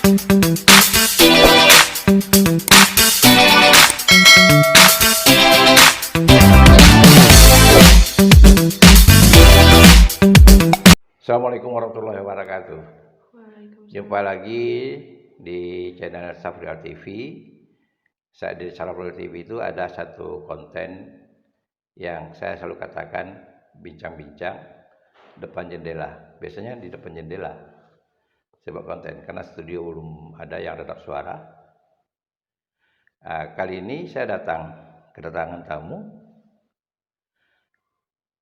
Assalamualaikum warahmatullahi wabarakatuh. Waalaikumsalam. Jumpa lagi di channel Safrial TV. Di Safrial TV itu ada satu konten yang saya selalu katakan bincang-bincang depan jendela. Biasanya di depan jendela. Sebab konten karena studio belum ada yang redap suara. Kali ini saya kedatangan tamu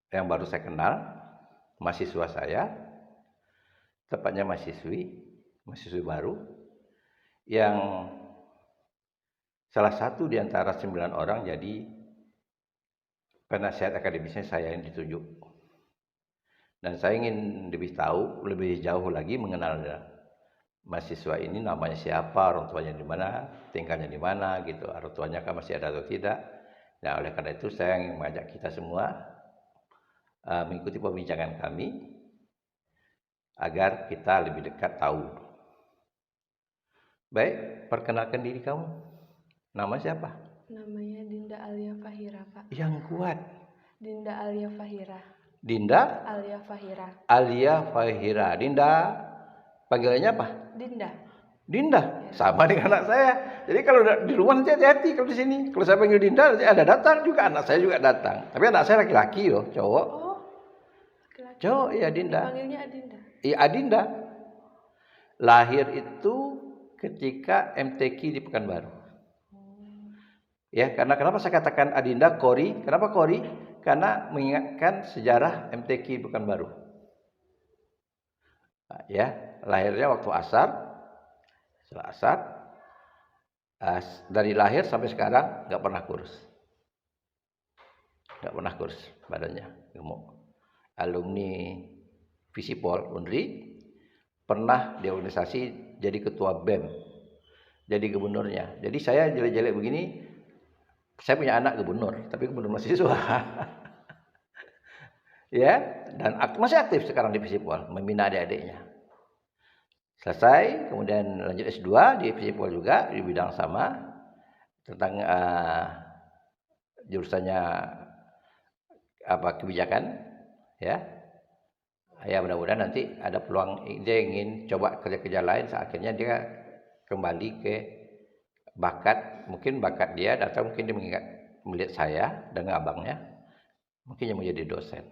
yang baru saya kenal, mahasiswa saya, tepatnya mahasiswi baru, yang salah satu di antara 9 orang jadi penasihat akademisnya saya yang ditunjuk. Dan saya ingin lebih jauh lagi mengenal mahasiswa ini, namanya siapa, orang tuanya di mana, tinggalnya di mana, gitu. Orang tuanya kan masih ada atau tidak. Nah, oleh karena itu saya ingin mengajak kita semua mengikuti perbincangan kami agar kita lebih dekat tahu. Baik, perkenalkan diri kamu. Nama siapa? Namanya Dinda Alia Fahira, Pak. Yang kuat. Dinda Alia Fahira. Dinda Alia Fahira. Alia Fahira. Dinda, panggilannya apa? Dinda. Dinda, sama dengan anak saya. Jadi kalau di rumah nanti hati-hati kalau di sini. Kalau saya panggil Dinda, nanti ada datang juga, anak saya juga datang. Tapi anak saya laki-laki loh, cowok. Oh, laki-laki. Cowok, iya Dinda. Panggilnya Adinda. Iya Adinda. Lahir itu ketika MTQ di Pekanbaru. Ya, karena kenapa saya katakan Adinda, Kori? Kenapa Kori? Karena mengingatkan sejarah MTQ Pekanbaru. Nah, ya, lahirnya waktu asar. Setelah asar, dari lahir sampai sekarang nggak pernah kurus. Nggak pernah kurus badannya, gemuk. Alumni Visipol Unri, pernah di organisasi jadi ketua BEM, jadi gubernurnya. Jadi saya jelek-jelek begini, saya punya anak gubernur, tapi gubernur mahasiswa. Ya, dan masih aktif sekarang di Visipol, membina adik-adiknya. Selesai, kemudian lanjut S2 di Visipol juga di bidang sama tentang jurusannya kebijakan, ya. Ya mudah-mudahan nanti ada peluang dia ingin coba kerja-kerja lain, akhirnya dia kembali ke mungkin bakat dia, atau mungkin dia melihat saya dan abangnya, mungkin dia mau jadi dosen,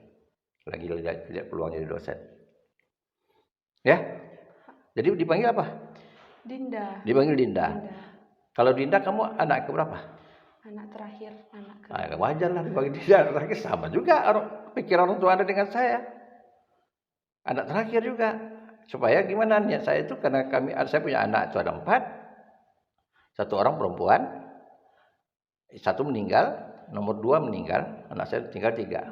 lagi lihat peluang jadi dosen, ya. Jadi dipanggil apa? Dinda. Dipanggil Dinda. Kalau Dinda, kamu anak keberapa? Anak terakhir, anak kedua. Wajar lah dipanggil Dinda, anak terakhir. Sama juga pikiran orang tua Anda dengan saya. Anak terakhir juga. Supaya gimana niat saya itu, karena saya punya anak itu ada 4. 1 orang perempuan, 1 meninggal, nomor 2 meninggal, anak saya tinggal 3.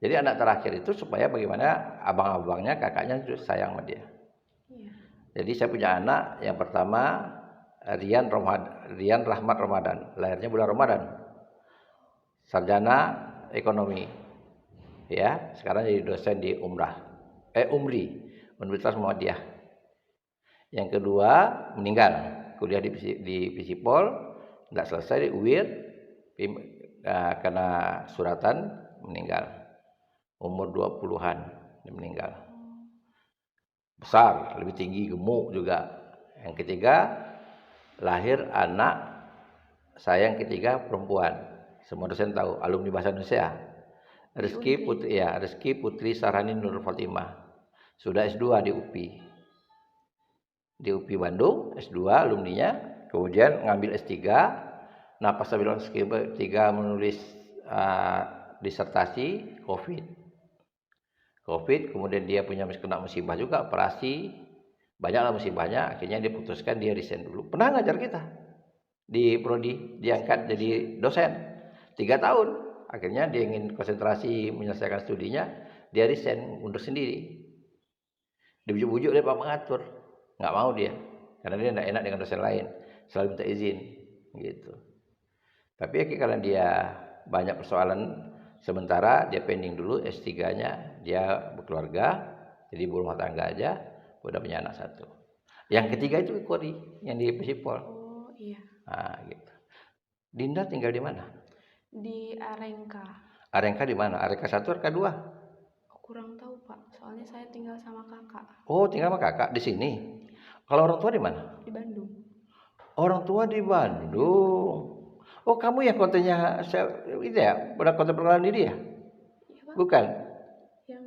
Jadi anak terakhir itu supaya bagaimana abang-abangnya, kakaknya sayang sama dia. Jadi saya punya anak yang pertama Rian Rahmat Ramadan, lahirnya bulan Ramadan, sarjana ekonomi, ya, sekarang jadi dosen di Umri, Universitas Muhammadiyah. Yang kedua meninggal, kuliah di Visipol, nggak selesai di UIR, karena suratan meninggal, umur 20-an dia meninggal. Besar, lebih tinggi, gemuk juga. Yang ketiga, lahir anak saya yang ketiga perempuan. Semua dosen tahu, alumni bahasa Indonesia. Rizky Putri Sarani Nur Fatimah. Sudah S2 di UPI. Di UPI Bandung, S2 alumninya, kemudian ngambil S3. Nah, pas saya bilang S3 menulis disertasi COVID, kemudian dia kena musibah juga, operasi, banyaklah musibahnya, akhirnya dia putuskan dia resign dulu. Pernah ngajar kita di prodi, diangkat jadi dosen 3 tahun, akhirnya dia ingin konsentrasi menyelesaikan studinya, dia resign, mundur sendiri. Dibujuk-bujuk oleh Pak Pengatur, nggak mau dia, karena dia nggak enak dengan dosen lain, selalu minta izin, gitu. Tapi karena dia banyak persoalan, sementara dia pending dulu S3-nya, dia berkeluarga, jadi ibu rumah tangga aja, udah punya anak 1. Yang ketiga itu Kori yang di Pesipol. Oh iya. Nah, gitu. Dinda tinggal di mana? Di Arengka. Arengka di mana? Arengka 1 Arengka 2? Kurang tahu Pak, soalnya saya tinggal sama kakak Oh, tinggal sama kakak di sini. Kalau orang tua di mana? di Bandung. Orang tua di Bandung. Oh, kamu ya kontennya itu ya? Pada konten perkenalan diri ya? Iya Pak, Bukan. yang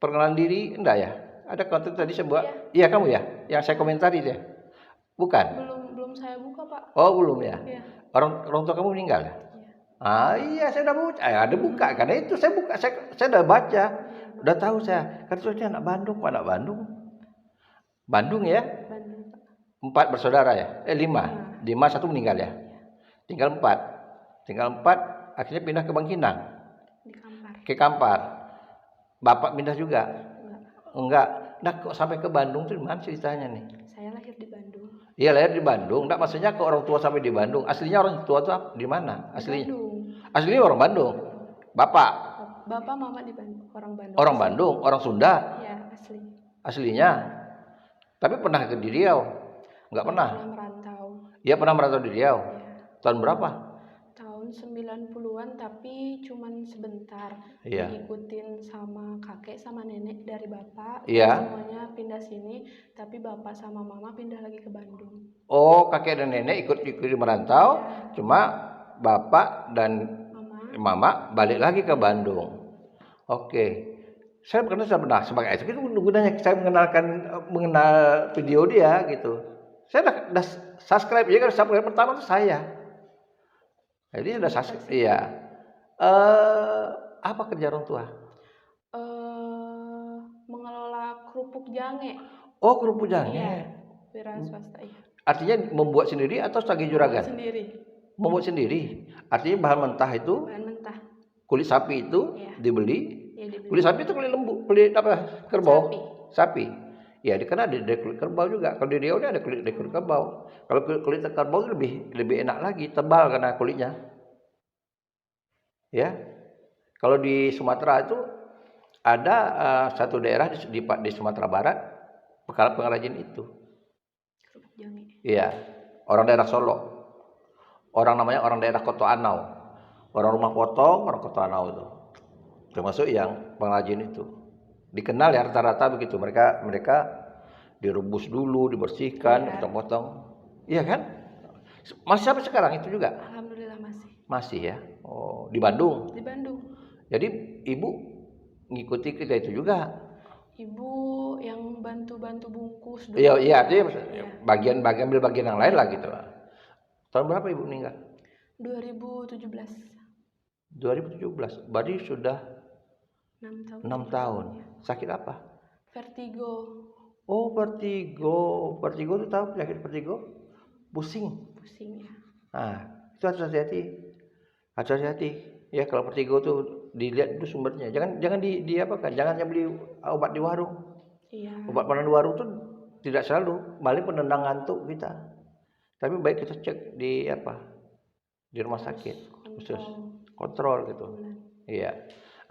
Perkenalan diri enggak ya? Ada konten tadi sebuah. Iya. Iya, kamu ya? Yang saya komentari itu ya? Bukan. belum saya buka Pak. Oh, belum ya? Iya. Orang tua kamu meninggal ya? Iya. Ah, iya, saya udah buka. Ada buka karena itu saya buka, saya udah baca. Udah tahu saya. Kan soalnya anak Bandung, kok anak Bandung? Bandung ya? Bandung Pak. 4 bersaudara ya? 5. 5 1 meninggal ya? Tinggal 4. Tinggal 4 akhirnya pindah ke Bangkinang. Di Kampar. Ke Kampar. Bapak pindah juga? Enggak. Enggak. Nah, kok sampai ke Bandung tuh gimana ceritanya nih? Saya lahir di Bandung. Iya, lahir di Bandung. Enggak, maksudnya ke orang tua sampai di Bandung. Aslinya orang tua tuh di mana? Aslinya? Bandung. Aslinya orang Bandung. Bapak Bapak mama di Bandung, orang Bandung. orang Bandung, orang Sunda. Iya, asli. Aslinya. Tapi pernah ke di Riau? Enggak pernah. Pernah merantau. Iya, pernah merantau di Riau. Iya. Tahun berapa? Tahun 90-an tapi cuman sebentar. Iya. Diikutin sama kakek sama nenek dari bapak. Iya. Semuanya pindah sini, tapi bapak sama mama pindah lagi ke Bandung. Oh, kakek dan nenek ikut merantau, Iya. cuma bapak dan Mama. mama balik lagi ke Bandung. Oke. Saya pernah sebagai itu gunanya saya mengenal video dia gitu. Saya udah subscribe ya, kan subscribe pertama itu saya. Jadi udah subscribe. Iya. Apa kerja orang tua? Mengelola kerupuk jange. Oh, kerupuk jange. Iya. Wira swasta iya. Artinya membuat sendiri atau sebagai juragan? Sendiri. Membuat sendiri. Artinya bahan mentah itu, Bahan mentah. kulit sapi itu Iya. dibeli. Iya, dibeli. Kulit sapi itu kulit lembu, kulit apa? Kerbau. Sapi. Ya, dikenal ada kulit kerbau juga. Kalau di Riau ada kulit kerbau. Kalau kulit kerbau itu lebih enak lagi, tebal karena kulitnya. Ya. Kalau di Sumatera itu ada satu daerah di Sumatera Barat pengrajin itu. Kerupuk jange. Iya. Orang daerah Solo. Namanya orang daerah Koto Anau. Orang rumah potong, orang Koto Anau itu. Termasuk yang pengrajin itu. Dikenal ya rata-rata begitu. Mereka direbus dulu, dibersihkan, dipotong-potong. Iya kan? Masih sampai sekarang itu juga? Alhamdulillah masih. Masih ya. Oh, di Bandung. Di Bandung. Jadi ibu ngikuti kita itu juga. Ibu yang bantu-bantu bungkus dulu. Iya, artinya bagian ambil bagian yang lain lah gitu. Tahun berapa ibu meninggal? 2017. 2017. Berarti sudah 6 tahun. 6 tahun. Sakit apa? Vertigo. Oh, vertigo. Vertigo itu tahu penyakit vertigo? Pusing. Pusing ya. Nah, itu harus hati-hati. Harus hati-hati. Ya, kalau vertigo tuh dilihat itu sumbernya. Jangan di apa kan? Jangan beli obat di warung. Iya. Obat penenang di warung tuh tidak selalu, malah penenang ngantuk kita. Tapi baik kita cek di rumah sakit khusus kontrol gitu. Iya.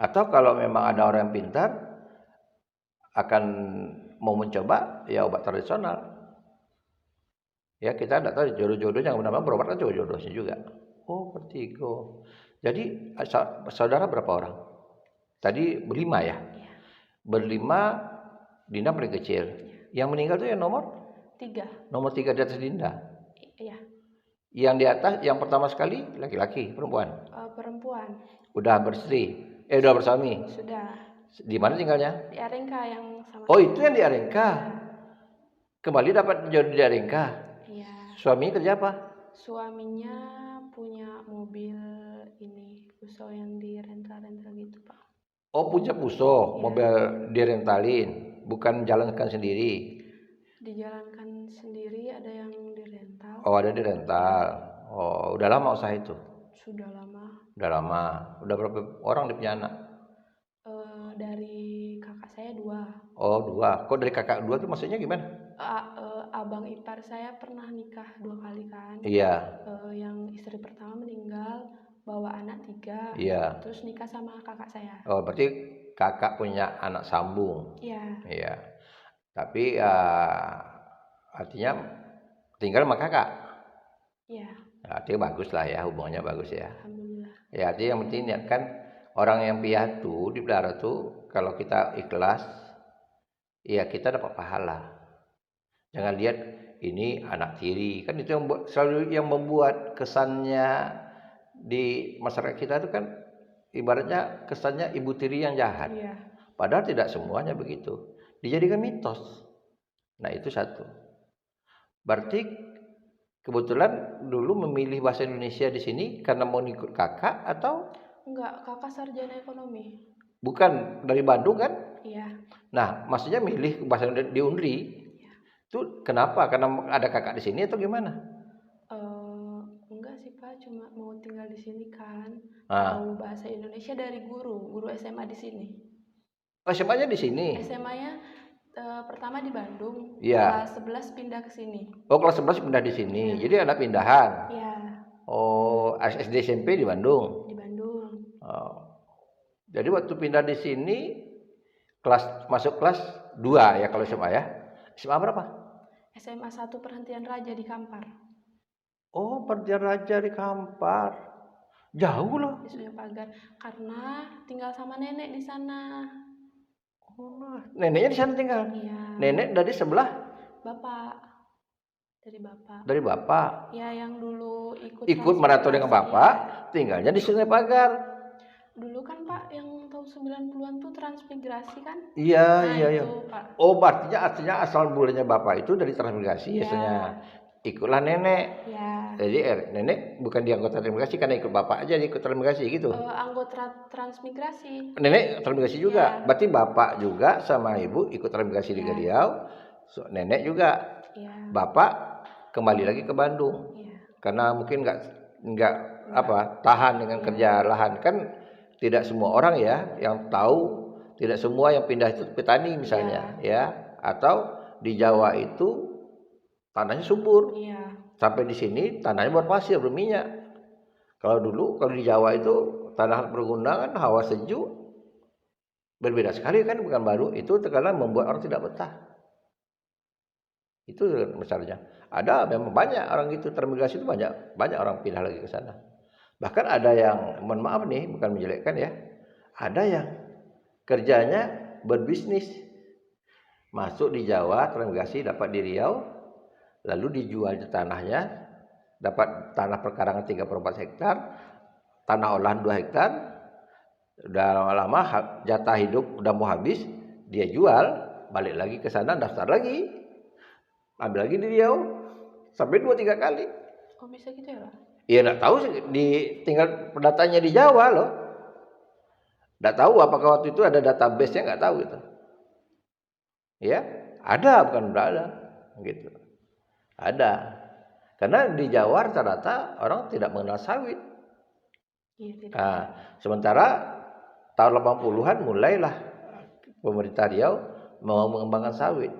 Atau kalau memang ada orang yang pintar akan mau mencoba ya obat tradisional. Ya, kita tidak tahu jodoh-jodohnya, benar-benar berobat kan jodoh-jodohnya juga. Oh, vertigo. Jadi saudara berapa orang? Tadi berlima ya? Iya. Berlima, Dinda paling kecil. Yang meninggal itu yang nomor 3. Nomor 3 di atas Dinda. Iya. Yang di atas, yang pertama sekali laki-laki, perempuan. Perempuan. Udah udah bersami. Sudah. Di mana tinggalnya? Di Arengka yang sama. Oh, itu yang di Arengka. Kembali dapat jodoh di Arengka. Iya. Suaminya kerja apa? Suaminya punya mobil ini, Puso yang di rental-rental gitu, Pak. Oh, punya Puso, mobil direntalin, bukan jalankan sendiri. Dijalankan sendiri, ada yang dirental. Oh, ada di rental. Oh, udah lama usaha itu? Sudah lama. Udah lama. Udah berapa orang dia punya anak? Dari kakak saya 2. Oh, 2. Kok dari kakak 2 tuh maksudnya gimana? Abang ipar saya pernah nikah 2 kali kan. Iya. Yang istri pertama meninggal, bawa anak 3. Iya. Terus nikah sama kakak saya. Oh, berarti kakak punya anak sambung. Iya. Iya. Tapi artinya tinggal sama kakak. Iya, Nah, artinya bagus lah ya, hubungannya bagus ya. alhamdulillah. Ya, artinya yang penting niat kan orang yang piatu dipelihara tuh kalau kita ikhlas, ya kita dapat pahala. Jangan lihat ini anak tiri, kan itu yang selalu yang membuat kesannya di masyarakat kita itu kan ibaratnya kesannya ibu tiri yang jahat. Iya, Padahal tidak semuanya begitu. Dijadikan mitos. Nah, itu satu. Berarti kebetulan dulu memilih bahasa Indonesia di sini karena mau ikut kakak atau enggak, kakak sarjana ekonomi. bukan dari Bandung kan? Iya, Nah, maksudnya milih bahasa Indonesia di Unri. iya. Itu kenapa? Karena ada kakak di sini atau gimana? Enggak sih Pak, cuma mau tinggal di sini kan. Nah, Tahu bahasa Indonesia dari guru SMA di sini. oh, SMA-nya di sini. SMA-nya pertama di Bandung, Iya. kelas 11 pindah ke sini. Oh, kelas 11 pindah di sini. Iya. Jadi anak pindahan. Iya, Oh, SD SMP di Bandung. di Bandung. Oh. Jadi waktu pindah di sini masuk kelas 2 ya kalau SMA ya. SMA berapa? SMA 1 Perhentian Raja di Kampar, Oh, Pertian Raja di Kampar. Jauh loh. di Sungai Pagar. Karena tinggal sama nenek di sana. Oh, neneknya di sana tinggal. Iya. Nenek dari sebelah Bapak. Dari Bapak. dari bapak. Ya, yang dulu ikut Ikut maraton dengan transportasi, bapak, ya. tinggalnya di Sungai Pagar. Dulu kan Pak yang tahun 90-an tuh transmigrasi kan? Iya, Nah, iya, iya. itu Pak. Oh, artinya asal mulanya bapak itu dari transmigrasi Iya. biasanya. Ikutlah nenek. Ya. Jadi nenek bukan di anggota transmigrasi karena ikut bapak aja ikut transmigrasi gitu. Anggota transmigrasi. Nenek transmigrasi juga. Iya. Berarti bapak juga sama ibu ikut transmigrasi di Iya. Riau. So, nenek juga. Iya. Bapak kembali lagi ke Bandung. Iya. Karena mungkin nggak tahan dengan kerja lahan, kan tidak semua orang ya yang tahu, tidak semua yang pindah itu petani misalnya ya, atau di Jawa itu tanahnya subur, Iya. sampai di sini tanahnya berpasir berminyak. Kalau di Jawa itu tanah pergunungan, hawa sejuk, berbeda sekali kan, bukan baru, itu terkadang membuat orang tidak betah. Itu misalnya ada memang banyak orang gitu transmigrasi itu banyak orang pindah lagi ke sana. Bahkan ada yang mohon maaf nih bukan menjelekkan ya, ada yang kerjanya berbisnis, masuk di Jawa transmigrasi dapat di Riau, lalu dijual tanahnya, dapat tanah perkarangan 3/4 hektar, tanah olahan 2 hektar, udah lama jatah hidup udah mau habis, dia jual, balik lagi ke sana daftar lagi, ambil lagi di Riau, sampai 2-3 kali. Oh, bisa gitu ya Pak? Iya, nggak tahu sih, tinggal datanya di Jawa loh. Nggak tahu apakah waktu itu ada database-nya, nggak tahu gitu. Ya, ada bukan nggak ada, gitu. Ada, karena di Jawa rata-rata orang tidak mengenal sawit. Iya, tidak. Nah, sementara tahun 80-an mulailah pemerintah Riau mau mengembangkan sawit.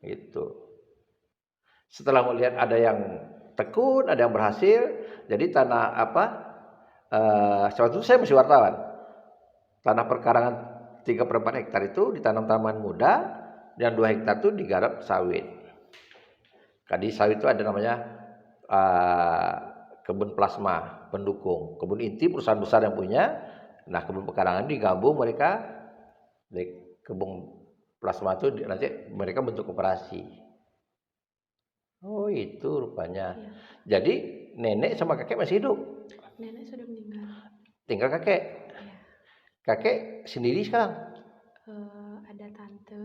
Gitu. Setelah melihat ada yang tekun, ada yang berhasil, jadi tanah waktu itu saya masih wartawan. Tanah perkarangan 3/4 hektar itu ditanam tanaman muda, dan 2 hektar itu digarap sawit. Di sawit itu ada namanya kebun plasma pendukung, kebun inti perusahaan besar yang punya. Nah, kebun perkarangan digabung mereka, di kebun plasma itu nanti mereka bentuk koperasi. Oh, itu rupanya. Iya. Jadi nenek sama kakek masih hidup. Nenek sudah meninggal. Tinggal kakek. Iya. Kakek sendiri sekarang. Ada tante.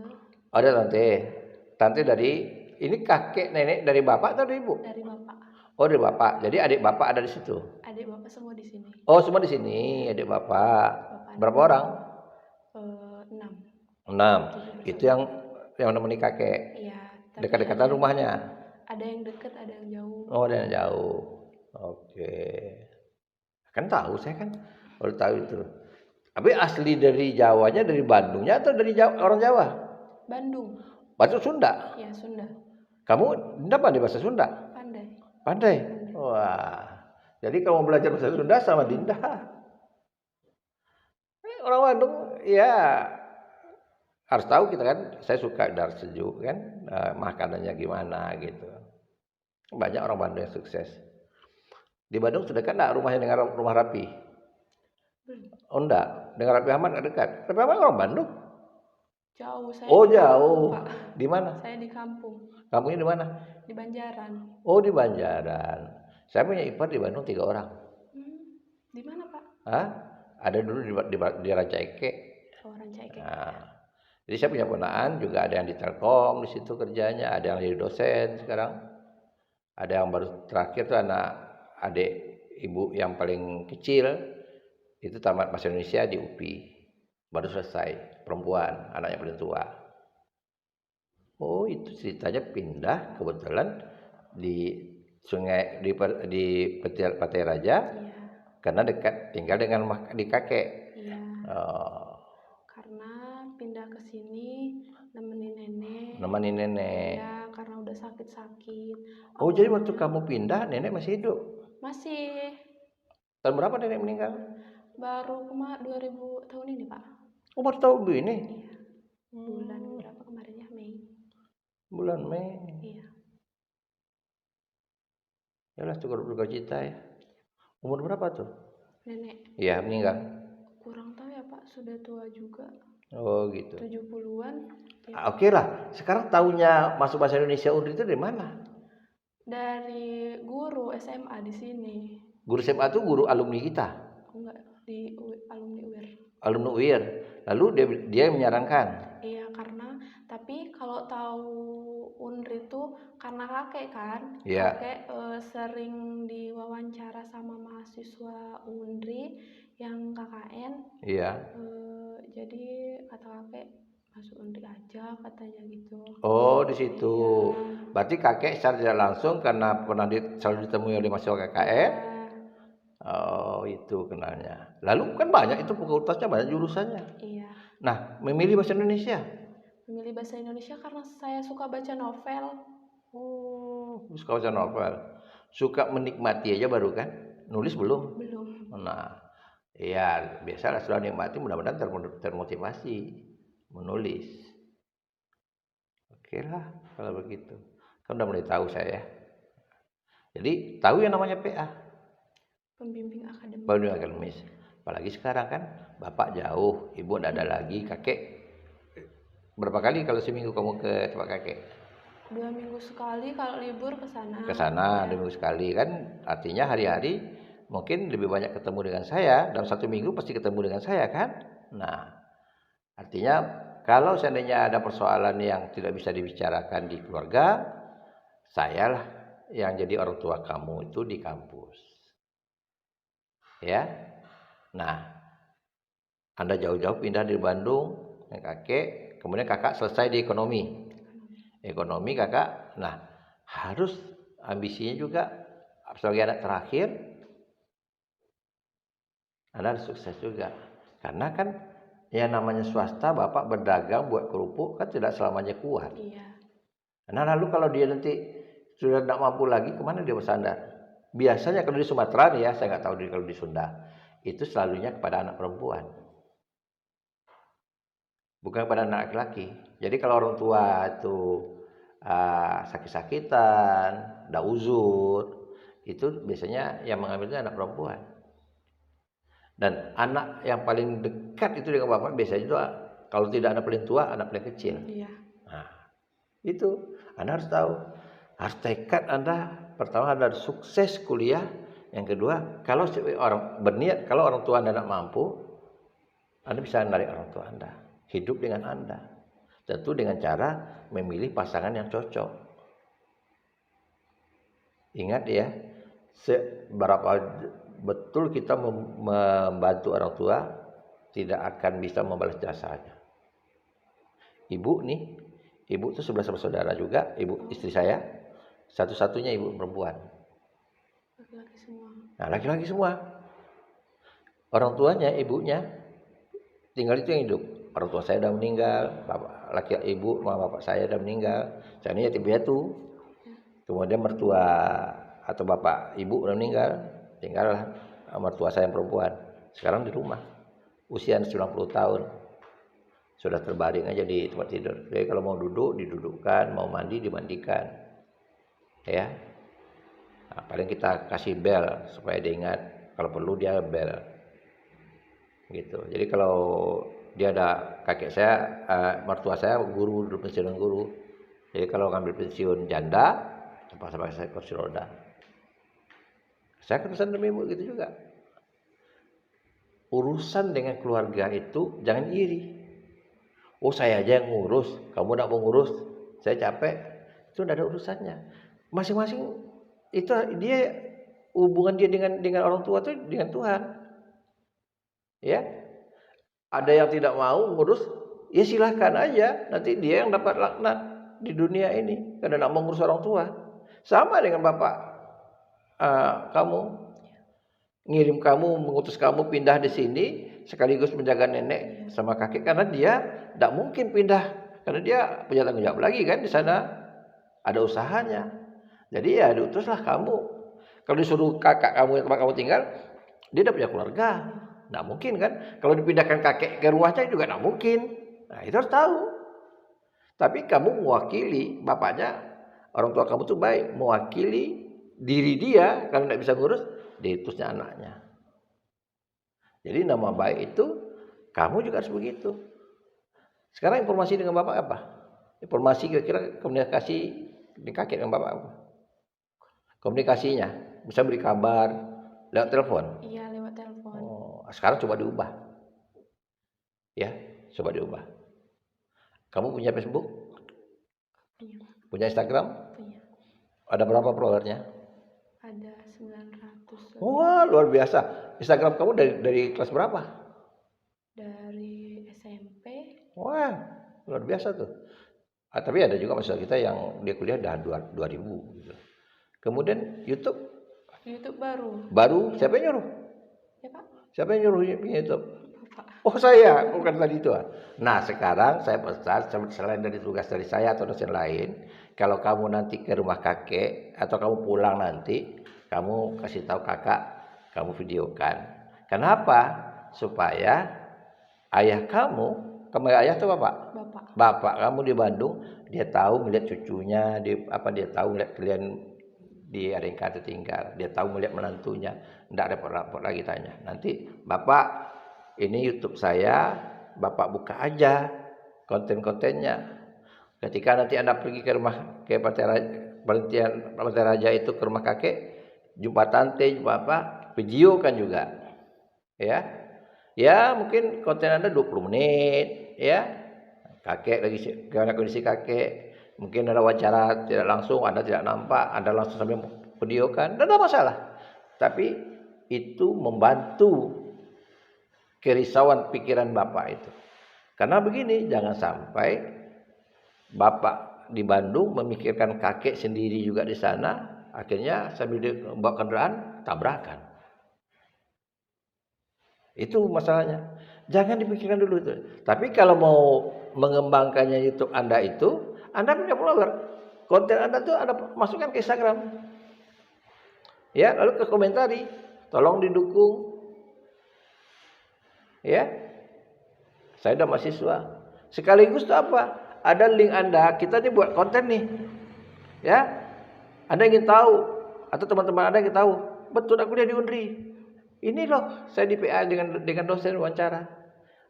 Oh, ada tante. Tante dari ini kakek nenek dari bapak atau dari ibu? Dari bapak. Oh, dari bapak. Jadi adik bapak ada di situ. Adik bapak semua di sini. Oh, semua di sini adik bapak. Berapa orang? 6. 6. Itu yang menemani kakek. Iya. Dekat-dekatan rumahnya. Ada yang dekat, ada yang jauh. Oh, ada yang jauh. Oke. Kan tahu saya kan, baru tahu itu. Tapi asli dari Jawanya, dari Bandungnya atau dari orang Jawa? Bandung. Bahasa Sunda. Ya, Sunda. Kamu dapat di bahasa Sunda? Pandai. Pandai. Wah. Jadi kalau mau belajar bahasa Sunda sama Dinda. Orang Bandung ya harus tahu kita kan, saya suka udara sejuk kan, makanannya gimana gitu. Banyak orang Bandung yang sukses. Di Bandung sudah dekat enggak rumahnya dengan rumah Rapi? Oh enggak, dengan Rapi Ahmad enggak dekat. Rapi Ahmad orang Bandung. Jauh, saya Oh di kampung, jauh. Pak. Di mana? Saya di kampung, Kampungnya di mana? di Banjaran. Oh di Banjaran. Saya punya ipar di Bandung 3 orang. Di mana, Pak? Hah? Ada dulu di Ranca Ekek. Oh, Ranca Ekek. Nah, jadi saya punya ponakan juga, ada yang di Telkom di situ kerjanya, ada yang jadi dosen sekarang. Ada yang baru terakhir tuh anak adik ibu yang paling kecil itu tamat bahasa Indonesia di UPI. Baru selesai, perempuan, anaknya paling tua. Oh, itu ceritanya pindah kebetulan di sungai di Pantai Raja. Iya. Karena dekat, tinggal dengan di kakek. Iya. Oh, Karena pindah ke sini nemenin nenek. nemenin nenek. Iya, karena udah sakit-sakit. Oh, jadi waktu kamu pindah nenek masih hidup? Masih. Tahun berapa nenek meninggal? Baru 2000 tahun ini, Pak. Oh, baru tahun ini? Iya. Bulan berapa kemarin ya? Mei. Bulan Mei. Iya. Yalah, cukup berduka-cita ya. Umur berapa tuh? Nenek. Iya, meninggal. Kurang tahu ya, Pak, sudah tua juga. Oh, gitu. 70-an. Ya. Oke lah. Sekarang tahunya masuk bahasa Indonesia UNRI itu dari mana? Dari guru SMA di sini. Guru SMA tuh guru alumni kita. Enggak, di alumni UIR. Alumni UIR. Lalu dia menyarankan. Iya, karena tapi kalau tahu UNRI itu karena kakek kan. Iya. Kakek sering diwawancara sama mahasiswa UNRI yang KKN. Iya. Jadi kata kakek masuk UNRI aja katanya gitu. Oh, di situ. Iya. Berarti kakek secara tidak langsung karena pernah selalu ditemui oleh mahasiswa KKN. Iya. Oh, itu kenalnya. Lalu kan banyak itu fakultasnya, banyak jurusannya. Iya. Nah, memilih bahasa Indonesia. Memilih bahasa Indonesia karena saya suka baca novel. Oh, suka baca novel. Suka menikmati aja baru kan? Nulis belum? Belum. Nah, iya, biasalah setelah nikmati mudah-mudahan termotivasi menulis. Oke lah kalau begitu. Kan udah mulai tahu saya. Jadi tahu yang namanya PA. Pembimbing akademis. Pembimbing akademis. Apalagi sekarang kan bapak jauh, ibu tidak ada lagi, kakek. Berapa kali kalau seminggu kamu ke tempat kakek? 2 minggu sekali kalau libur ke sana. Ke sana 2 minggu sekali kan, artinya hari-hari mungkin lebih banyak ketemu dengan saya. Dalam 1 minggu pasti ketemu dengan saya kan. Nah, artinya kalau seandainya ada persoalan yang tidak bisa dibicarakan di keluarga, sayalah yang jadi orang tua kamu itu di kampus. Ya. Nah, Anda jauh-jauh pindah dari Bandung dengan kakek, kemudian kakak selesai di ekonomi. Ekonomi kakak, nah harus ambisinya juga sebagai anak terakhir, Anda harus sukses juga. Karena kan yang namanya swasta, bapak berdagang buat kerupuk kan tidak selamanya kuat. Iya. Nah lalu kalau dia nanti sudah tidak mampu lagi, kemana dia bersandar? Biasanya kalau di Sumatera nih ya, saya nggak tahu kalau di Sunda, itu selalunya kepada anak perempuan, bukan kepada anak laki-laki. Jadi kalau orang tua itu sakit-sakitan, tidak uzur, itu biasanya yang mengambilnya anak perempuan. Dan anak yang paling dekat itu dengan bapak biasanya itu kalau tidak anak paling tua, anak paling kecil. Iya. Nah, itu Anda harus tahu, harus tekad Anda. Pertama Anda harus sukses kuliah. Yang kedua, kalau orang berniat, kalau orang tua Anda tidak mampu, Anda bisa menarik orang tua Anda, hidup dengan Anda. Tentu dengan cara memilih pasangan yang cocok. Ingat ya, seberapa betul kita membantu orang tua, tidak akan bisa membalas jasanya. Ibu itu 11 bersaudara juga, ibu istri saya, satu-satunya ibu perempuan. Laki-laki semua. Nah, laki-laki semua. Orang tuanya, ibunya tinggal itu yang hidup. Orang tua saya sudah meninggal, ibu, mama bapak saya sudah meninggal. Saya ini yatim piatu. Kemudian mertua atau bapak ibu sudah meninggal, tinggallah mertua saya yang perempuan. Sekarang di rumah, usia 90 tahun. Sudah terbaring aja di tempat tidur. Jadi kalau mau duduk didudukkan, mau mandi dimandikan. Ya. Nah, paling kita kasih bel supaya dia ingat kalau perlu dia bel. Gitu. Jadi kalau dia ada kakek saya, mertua saya guru, dulu pensiunan guru. Jadi kalau ngambil pensiun janda, tempat saya kursi roda. Saya kan pesan demi ibu gitu juga. Urusan dengan keluarga itu jangan iri. Oh saya aja yang ngurus, kamu tidak mau ngurus, saya capek. Itu tidak ada urusannya. Masing-masing itu dia hubungan dia dengan orang tua itu dengan Tuhan. Ya, ada yang tidak mau ngurus, ya silahkan aja. Nanti dia yang dapat laknat di dunia ini karena tidak mau ngurus orang tua. Sama dengan bapak kamu, ngirim kamu, mengutus kamu pindah di sini sekaligus menjaga nenek sama kakek karena dia tidak mungkin pindah karena dia punya tanggung jawab lagi kan di sana ada usahanya. Jadi ya diutuslah kamu. Kalau disuruh kakak kamu yang tempat kamu tinggal, dia udah punya keluarga. Nggak mungkin kan? Kalau dipindahkan kakek ke rumahnya juga nggak mungkin. Nah itu harus tahu. Tapi kamu mewakili bapaknya, orang tua kamu tuh baik, mewakili diri dia karena nggak bisa ngurus, diutusnya anaknya. Jadi nama baik itu kamu juga harus begitu. Sekarang informasi dengan bapak apa? Informasi kira-kira komunikasi dengan kakek dengan bapak apa? Komunikasinya bisa beri kabar lewat telepon. Iya, lewat telepon. Oh, sekarang coba diubah. Ya, coba diubah. Kamu punya Facebook? Iya. Punya Instagram? Punya. Ada berapa followernya? Ada 900 lebih. Wah, luar biasa. Instagram kamu dari kelas berapa? Dari SMP. Wah, luar biasa tuh. Tapi ada juga masalah kita yang dia kuliah dah 2000 gitu. Kemudian YouTube baru. Baru siapa yang nyuruh? Ya Pak. Siapa yang nyuruh YouTube? Bapak. Oh saya, bukan tadi itu. Nah sekarang saya pesan selain dari tugas dari saya atau dosen lain, kalau kamu nanti ke rumah kakek atau kamu pulang nanti, kamu kasih tahu kakak, kamu videokan. Kenapa? Supaya ayah kamu ayah itu bapak? Bapak kamu di Bandung, dia tahu melihat cucunya, dia tahu melihat kalian di RNK tinggal, dia tahu melihat menantunya, tidak repot-repot lagi tanya. Nanti bapak ini YouTube saya, bapak buka aja konten-kontennya. Ketika nanti Anda pergi ke rumah ke Pantai Raja itu ke rumah kakek, jumpa tante, jumpa apa, video kan juga. Ya. Ya, mungkin konten Anda 20 menit, ya. Kakek lagi karena kondisi kakek, mungkin ada wawancara tidak langsung, Anda tidak nampak, Anda langsung sambil videokan, tidak ada masalah. Tapi itu membantu kerisauan pikiran bapak itu. Karena begini, jangan sampai bapak di Bandung memikirkan kakek sendiri juga di sana, akhirnya sambil bawa kendaraan tabrakan. Itu masalahnya. Jangan dipikirkan dulu itu. Tapi kalau mau mengembangkannya YouTube Anda itu, Anda punya follower. Konten Anda tuh Anda masukkan ke Instagram. Ya, lalu ke komentari, tolong didukung. Ya. Saya udah mahasiswa. Sekaligus itu apa? Ada link Anda, kita nih buat konten nih. Ya. Anda ingin tahu atau teman-teman Anda ingin tahu, betul aku dia di Unri. Ini loh, saya di PA dengan dosen wawancara.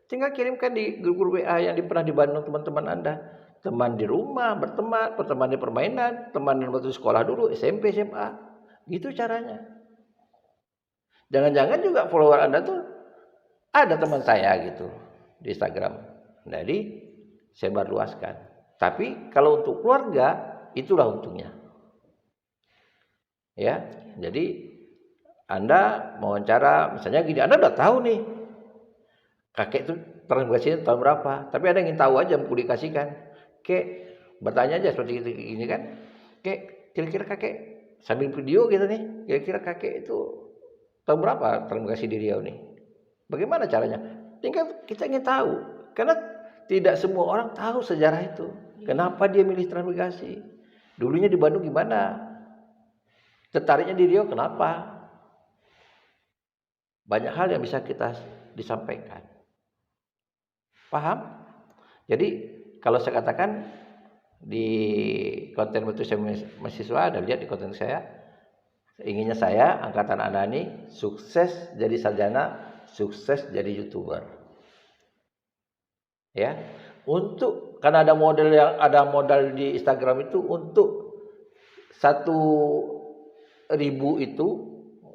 Tinggal kirimkan di grup WA yang pernah di Bandung teman-teman Anda. Teman di rumah, berteman, pertemuan di permainan, teman yang waktu sekolah dulu, SMP, SMA. Gitu caranya. Jangan-jangan juga follower Anda tuh ada teman saya gitu di Instagram. Jadi sebarluaskan. Tapi kalau untuk keluarga, itulah untungnya. Ya, jadi Anda mau wawancara, misalnya gini, Anda udah tahu nih, kakek itu transmigrasinya tahun berapa, tapi Anda ingin tahu aja, publikasikan. Kek, bertanya aja seperti ini kan, kek, kira-kira kakek, sambil video gitu nih, kira-kira kakek itu tahun berapa transmigrasi di Riau nih? Bagaimana caranya? Tinggal kita ingin tahu, karena tidak semua orang tahu sejarah itu. Kenapa dia milih transmigrasi? Dulunya di Bandung gimana? Tertariknya di Riau kenapa? Banyak hal yang bisa kita disampaikan. Paham? Jadi kalau saya katakan di konten motivasi mahasiswa, ada lihat di konten saya, inginnya saya angkatan Anda ini sukses jadi sarjana, sukses jadi YouTuber. Ya. Karena ada modal di Instagram itu untuk 1.000 itu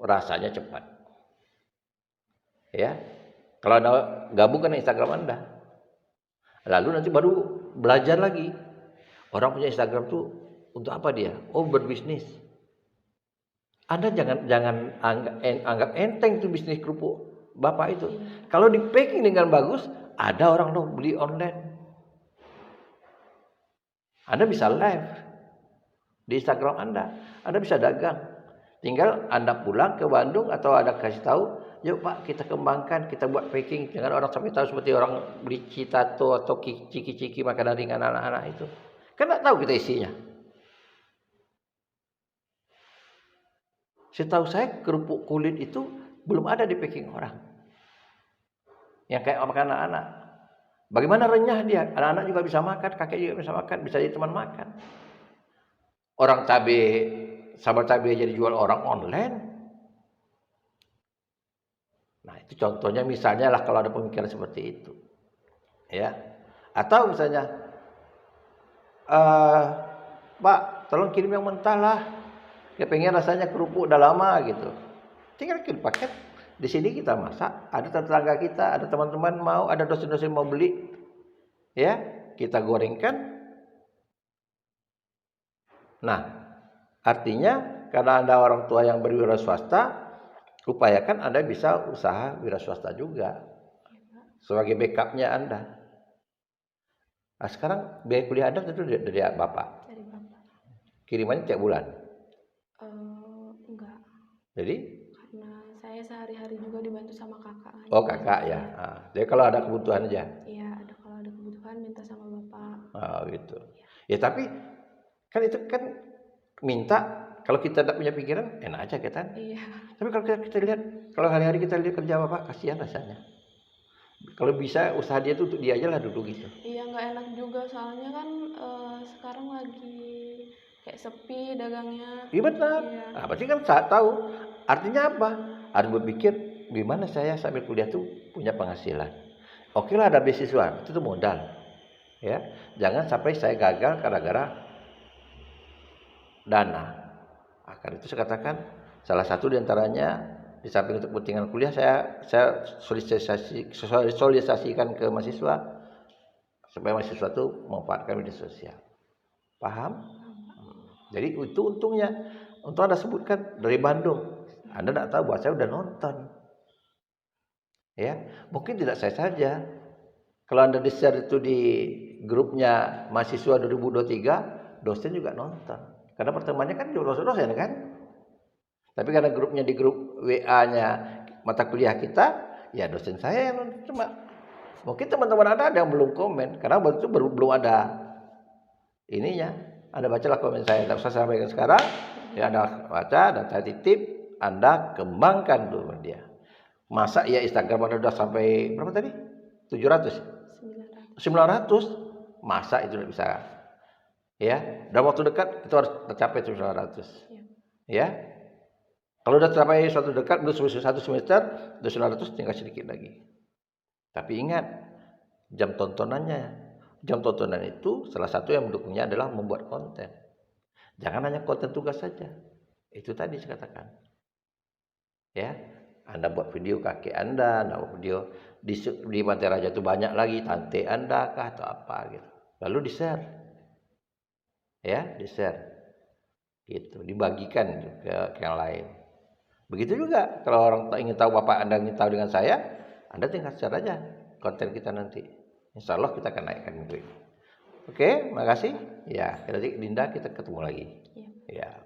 rasanya cepat. Ya. Kalau Anda gabungkan Instagram Anda, lalu nanti baru belajar lagi. Orang punya Instagram tuh untuk apa dia? Oh, berbisnis. Anda jangan anggap enteng tuh bisnis kerupuk Bapak itu. Kalau di packing dengan bagus, ada orang tuh beli online. Anda bisa live di Instagram Anda. Anda bisa dagang. Tinggal Anda pulang ke Bandung atau Anda kasih tahu, yuk Pak, kita kembangkan, kita buat packing. Jangan orang sampai tahu seperti orang beli citato atau ciki-ciki makanan ringan anak-anak itu. Kan nggak tahu kita isinya. Setahu saya kerupuk kulit itu belum ada di packing orang. Yang kayak makan anak-anak. Bagaimana renyah dia? Anak-anak juga bisa makan, kakek juga bisa makan, bisa jadi teman makan. Orang sambal cabai jadi jual orang online. Nah, itu contohnya misalnya lah kalau ada pemikiran seperti itu. Ya. Atau misalnya Pak, tolong kirim yang mentah lah. Kepengen rasanya kerupuk udah lama gitu. Tinggal kirim paket. Di sini kita masak, ada tetangga kita, ada teman-teman mau, ada dosen-dosen mau beli. Ya, kita gorengkan. Nah, artinya karena Anda orang tua yang berwira swasta, upayakan Anda bisa usaha wira swasta juga. Sebagai backupnya Anda. Nah, sekarang biaya kuliah Anda itu dari Bapak? Dari Bapak. Kirimannya tiap bulan? Enggak. Jadi? Karena saya sehari-hari juga dibantu sama kakak. Oh, kakak ya. Nah, jadi kalau ada kebutuhan aja? Iya, kalau ada kebutuhan minta sama Bapak. Oh, gitu. Ya, tapi kan itu kan minta, kalau kita tidak punya pikiran, enak aja kita. Iya. Tapi kalau kita lihat, kalau hari-hari kita lihat kerja Bapak, kasihan rasanya. Kalau bisa usaha dia tuh untuk dia aja lah dulu gitu. Iya, nggak enak juga soalnya kan sekarang lagi kayak sepi dagangnya. Iya benar. Iya. Nah, pasti kan saat tahu. Artinya apa? Harus berpikir gimana saya sambil kuliah tuh punya penghasilan. Oke lah ada beasiswa, itu tuh modal. Ya, jangan sampai saya gagal gara-gara dana. Karena itu saya katakan salah satu diantaranya di samping untuk kepentingan kuliah saya sosialisasikan ke mahasiswa supaya mahasiswa itu memanfaatkan media sosial. Paham? Jadi itu untungnya. Untung Anda sebutkan dari Bandung. Anda tidak tahu bahwa saya udah nonton. Ya, mungkin tidak saya saja. Kalau Anda di-share itu di grupnya mahasiswa 2023, dosen juga nonton. Karena pertemuannya kan dosen kan. Tapi karena grupnya di grup WA-nya mata kuliah kita, ya dosen saya yang nonton. Cuma mungkin teman-teman Anda ada yang belum komen karena waktu itu belum ada ininya. Anda bacalah komen saya. Tidak usah sampaikan sekarang. Ya Anda baca dan saya titip. Anda kembangkan dulu dia. Masa ya Instagram Anda sudah sampai berapa tadi? 700? 900. Masa itu tidak bisa. Ya, dalam waktu dekat itu harus tercapai 900. Ya. Kalau sudah tercapai suatu dekat, belum satu semester, 900 tinggal sedikit lagi. Tapi ingat, jam tontonan itu salah satu yang mendukungnya adalah membuat konten. Jangan hanya konten tugas saja. Itu tadi saya katakan. Ya, Anda buat video kakek Anda buat video di Pantai Raja itu banyak lagi tante Anda kah atau apa gitu. Lalu di-share. Ya, di-share. Gitu, dibagikan ke yang lain. Begitu juga kalau orang ingin tahu Bapak Anda ingin tahu dengan saya, Anda tinggal share aja konten kita nanti. Insya Allah kita akan naikkan minggu ini. Oke, makasih. Ya, nanti Dinda kita ketemu lagi. Ya.